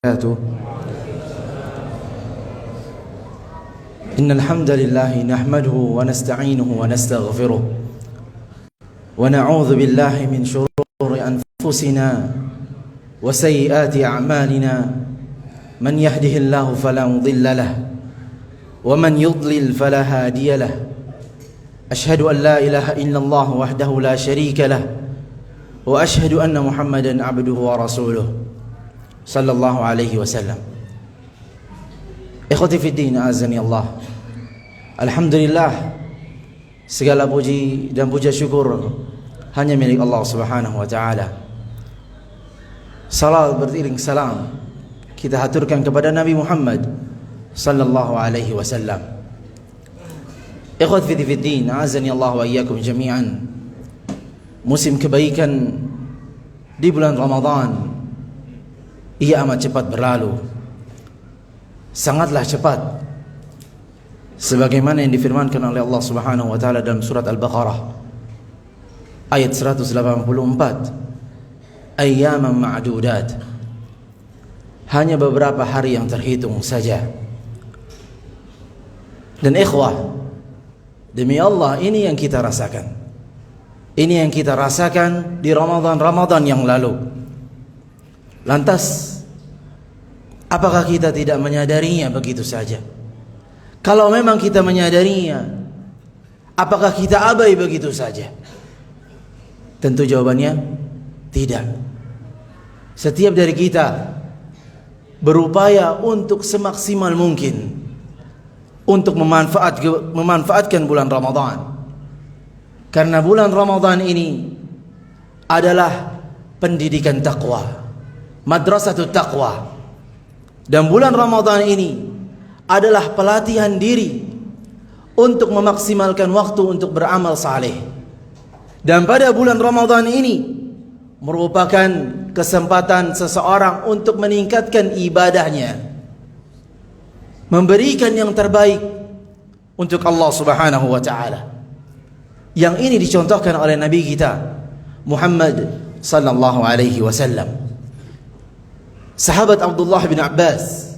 وبركاته. إن الحمد لله نحمده ونستعينه ونستغفره ونعوذ بالله من شرور أنفسنا وسيئات أعمالنا من يهده الله فلا مضل له ومن يضلل فلا هادي له أشهد أن لا إله إلا الله وحده لا شريك له وأشهد أن محمدا عبده ورسوله صلى الله عليه وسلم. Ikhwati fiddin, azani Allah. Alhamdulillah, segala puji dan puja syukur hanya milik Allah Subhanahu wa taala. Salat beriring salam kita haturkan kepada Nabi Muhammad sallallahu alaihi wasallam. Ikhwati fiddin, azani Allah wa iyyakum jami'an. Musim kebaikan di bulan Ramadan ia amat cepat berlalu, sangatlah cepat, sebagaimana yang difirmankan oleh Allah Subhanahu wa taala dalam surat Al-Baqarah ayat 184, ayyaman ma'dudat, hanya beberapa hari yang terhitung saja. Dan ikhwah, demi Allah, ini yang kita rasakan, ini yang kita rasakan di Ramadan yang lalu. Lantas apakah kita tidak menyadarinya begitu saja? Kalau memang kita menyadarinya, apakah kita abai begitu saja? Tentu jawabannya tidak. Setiap dari kita berupaya untuk semaksimal mungkin untuk memanfaatkan bulan Ramadan. Karena bulan Ramadan ini adalah pendidikan takwa, madrasatut taqwa. Dan bulan Ramadan ini adalah pelatihan diri untuk memaksimalkan waktu untuk beramal saleh. Dan pada bulan Ramadan ini merupakan kesempatan seseorang untuk meningkatkan ibadahnya, memberikan yang terbaik untuk Allah Subhanahu wa taala. Yang ini dicontohkan oleh Nabi kita Muhammad sallallahu alaihi wasallam. Sahabat Abdullah bin Abbas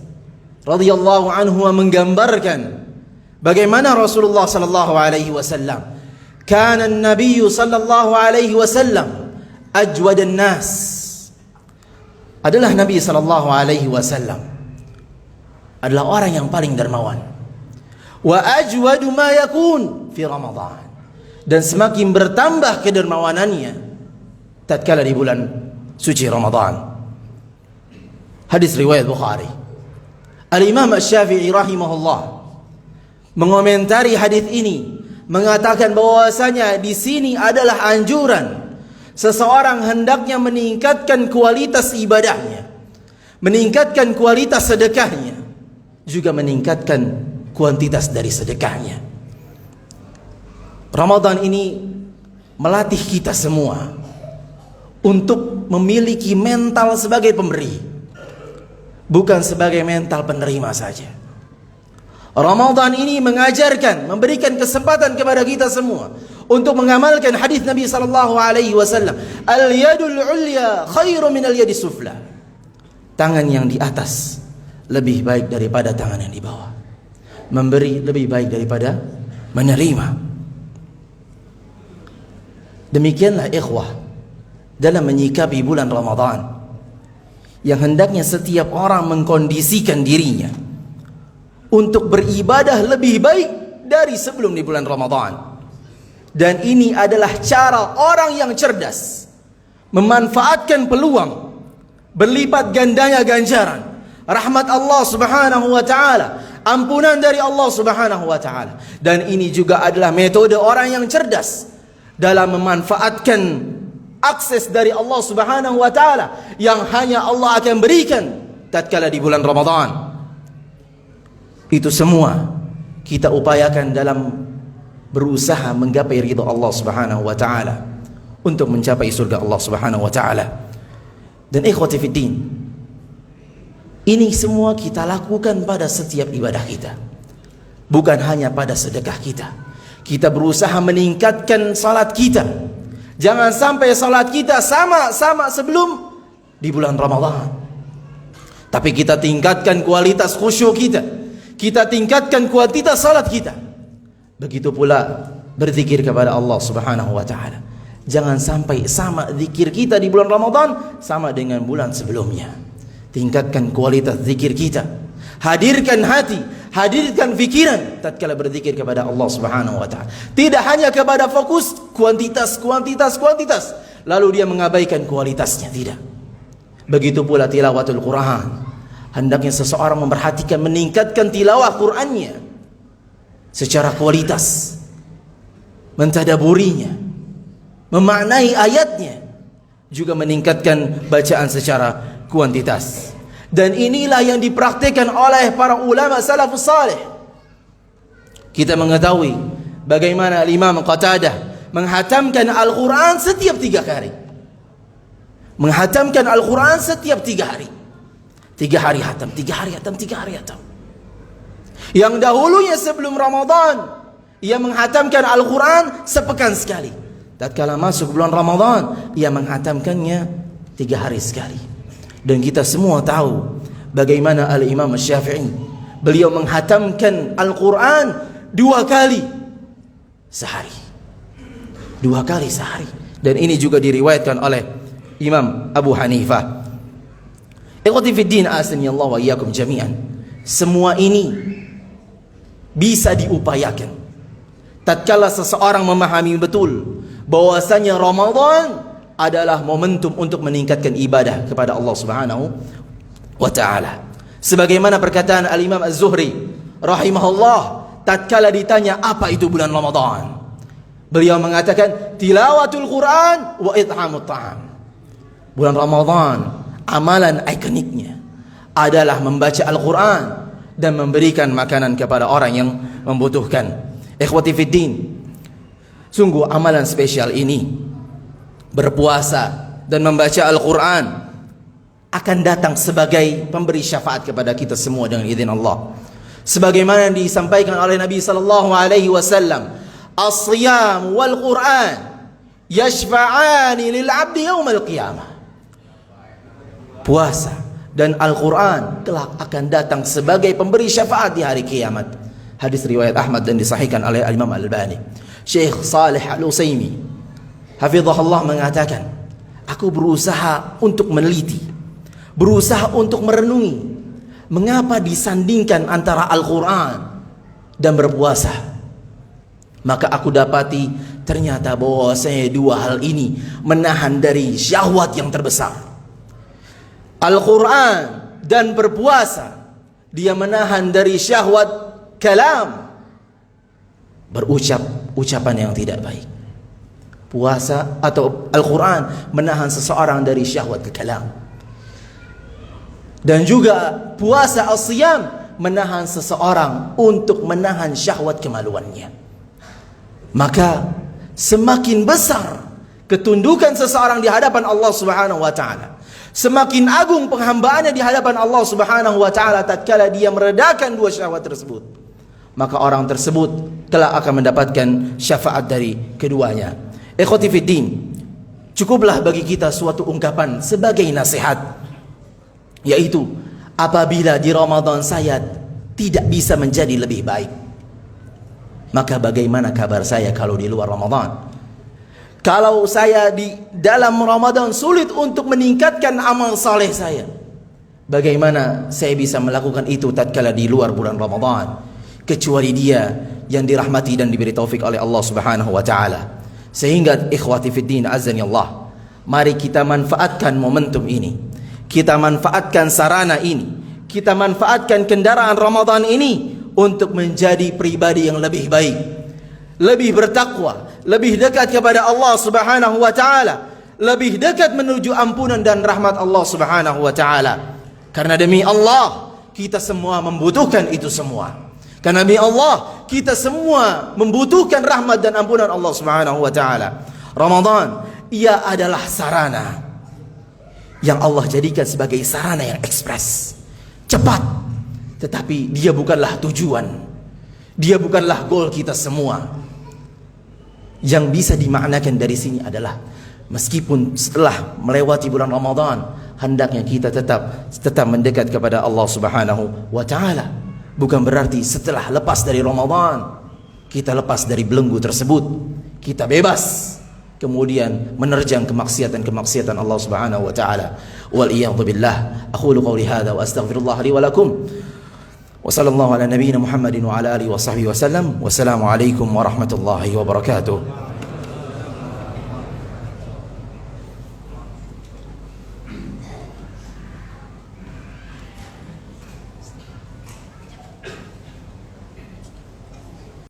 radhiyallahu anhu menggambarkan bagaimana Rasulullah sallallahu alaihi wasallam, kana an-nabiy sallallahu alaihi wasallam ajwadan nas, adalah Nabi sallallahu alaihi wasallam adalah orang yang paling dermawan, wa ajwadu ma yakun fi Ramadan, dan semakin bertambah kedermawanannya tatkala di bulan suci Ramadan. Hadis riwayat Bukhari. Al-Imam Asy-Syafi'i rahimahullah mengomentari hadis ini, mengatakan bahwasanya di sini adalah anjuran seseorang hendaknya meningkatkan kualitas ibadahnya, meningkatkan kualitas sedekahnya, juga meningkatkan kuantitas dari sedekahnya. Ramadan ini melatih kita semua untuk memiliki mental sebagai pemberi, bukan sebagai mental penerima saja. Ramadan ini mengajarkan, memberikan kesempatan kepada kita semua untuk mengamalkan hadis Nabi sallallahu alaihi wasallam, al-yadul ulya khairu min al-yadis sufla. Tangan yang di atas lebih baik daripada tangan yang di bawah. Memberi lebih baik daripada menerima. Demikianlah ikhwah dalam menyikapi bulan Ramadan, yang hendaknya setiap orang mengkondisikan dirinya untuk beribadah lebih baik dari sebelum di bulan Ramadan. Dan ini adalah cara orang yang cerdas memanfaatkan peluang berlipat gandanya ganjaran, rahmat Allah Subhanahu wa taala, ampunan dari Allah Subhanahu wa taala. Dan ini juga adalah metode orang yang cerdas dalam memanfaatkan akses dari Allah Subhanahu wa taala yang hanya Allah akan berikan tatkala di bulan Ramadan. Itu semua kita upayakan dalam berusaha menggapai ridha Allah Subhanahu wa taala, untuk mencapai surga Allah Subhanahu wa taala. Dan ikhwati fiddin, ini semua kita lakukan pada setiap ibadah kita, bukan hanya pada sedekah kita. Kita berusaha meningkatkan salat kita. Jangan sampai salat kita sama sebelum di bulan Ramadan. Tapi kita tingkatkan kualitas khusyuk kita. Kita tingkatkan kuantitas salat kita. Begitu pula berzikir kepada Allah Subhanahu wa taala. Jangan sampai sama zikir kita di bulan Ramadan sama dengan bulan sebelumnya. Tingkatkan kualitas zikir kita. Hadirkan hati, hadirkan fikiran tatkala berzikir kepada Allah Subhanahu wa taala. Tidak hanya kepada fokus kuantitas, lalu dia mengabaikan kualitasnya, tidak. Begitu pula tilawatul Quran. Hendaknya seseorang memperhatikan meningkatkan tilawah Qur'annya secara kualitas, mentadaburinya, memaknai ayatnya, juga meningkatkan bacaan secara kuantitas. Dan inilah yang dipraktikkan oleh para ulama salafus salih. Kita mengetahui bagaimana Imam Qatadah menghatamkan Al-Quran setiap 3 hari. Menghatamkan Al-Quran setiap 3 hari. 3 hari hatam, 3 hari hatam, 3 hari hatam. Yang dahulunya sebelum Ramadan, ia menghatamkan Al-Quran sepekan sekali. Tatkala masuk bulan Ramadan, ia menghatamkannya 3 hari sekali. Dan kita semua tahu bagaimana Al-Imam Syafi'i, beliau menghatamkan Al-Quran 2 kali sehari. 2 kali sehari. Dan ini juga diriwayatkan oleh Imam Abu Hanifah. Ikhwati fiddin, asani Allah wa iyyakum jami'an. Semua ini bisa diupayakan tatkala seseorang memahami betul bahwasanya Ramadan adalah momentum untuk meningkatkan ibadah kepada Allah Subhanahu wa taala. Sebagaimana perkataan Al-Imam Az-Zuhri rahimahullah tatkala ditanya apa itu bulan Ramadan, beliau mengatakan tilawatul Quran wa it'amut ta'am. Bulan Ramadan, amalan ikoniknya adalah membaca Al-Quran dan memberikan makanan kepada orang yang membutuhkan. Ikhwati fiddin, sungguh amalan spesial ini, berpuasa dan membaca Al-Quran, akan datang sebagai pemberi syafaat kepada kita semua dengan izin Allah. Sebagaimana yang disampaikan oleh Nabi sallallahu alaihi wasallam, as-siyam wal Quran yashfa'ani lil 'abdi yaumil qiyamah. Puasa dan Al-Quran kelak akan datang sebagai pemberi syafaat di hari kiamat. Hadis riwayat Ahmad dan disahihkan oleh Imam Al-Albani. Syekh Salih Al-Utsaimin hafizahullah mengatakan, aku berusaha untuk meneliti, berusaha untuk merenungi mengapa disandingkan antara Al-Quran dan berpuasa. Maka aku dapati ternyata bahwasanya 2 hal ini menahan dari syahwat yang terbesar. Al-Quran dan berpuasa, dia menahan dari syahwat kalam, berucap ucapan yang tidak baik. Puasa atau Al-Quran menahan seseorang dari syahwat kalam. Dan juga puasa as-siyam menahan seseorang untuk menahan syahwat kemaluannya. Maka semakin besar ketundukan seseorang di hadapan Allah Subhanahu wa taala, semakin agung penghambaannya di hadapan Allah Subhanahu wa taala tatkala dia meredakan 2 syahwat tersebut, maka orang tersebut kelak akan mendapatkan syafaat dari keduanya. Ikhwati fiddin, cukuplah bagi kita suatu ungkapan sebagai nasihat, yaitu apabila di Ramadan saya tidak bisa menjadi lebih baik, maka bagaimana kabar saya kalau di luar Ramadan? Kalau saya di dalam Ramadan sulit untuk meningkatkan amal saleh saya, bagaimana saya bisa melakukan itu tatkala di luar bulan Ramadan? Kecuali dia yang dirahmati dan diberi taufik oleh Allah Subhanahu wa taala. Sehingga ikhwati fiddin azani Allah, mari kita manfaatkan momentum ini. Kita manfaatkan sarana ini. Kita manfaatkan kendaraan Ramadan ini untuk menjadi pribadi yang lebih baik, lebih bertakwa, lebih dekat kepada Allah Subhanahu wa taala, lebih dekat menuju ampunan dan rahmat Allah Subhanahu wa taala. Karena demi Allah kita semua membutuhkan itu semua. Karena demi Allah kita semua membutuhkan rahmat dan ampunan Allah Subhanahu wa taala. Ramadan ia adalah sarana yang Allah jadikan sebagai sarana yang ekspres, cepat, tetapi dia bukanlah tujuan. Dia bukanlah goal kita semua. Yang bisa dimaknakan dari sini adalah meskipun setelah melewati bulan Ramadan hendaknya kita tetap mendekat kepada Allah Subhanahu wa taala. Bukan berarti setelah lepas dari Ramadan kita lepas dari belenggu tersebut, kita bebas kemudian menerjang kemaksiatan Allah Subhanahu wa taala. Wal iyadzu billah. Aqulu qawli hadza wa astaghfirullah li wa lakum. Wa sallallahu ala nabiyyina Muhammadin wa ala alihi wa sahbihi wa sallam. Wassalamu alaikum warahmatullahi wabarakatuh.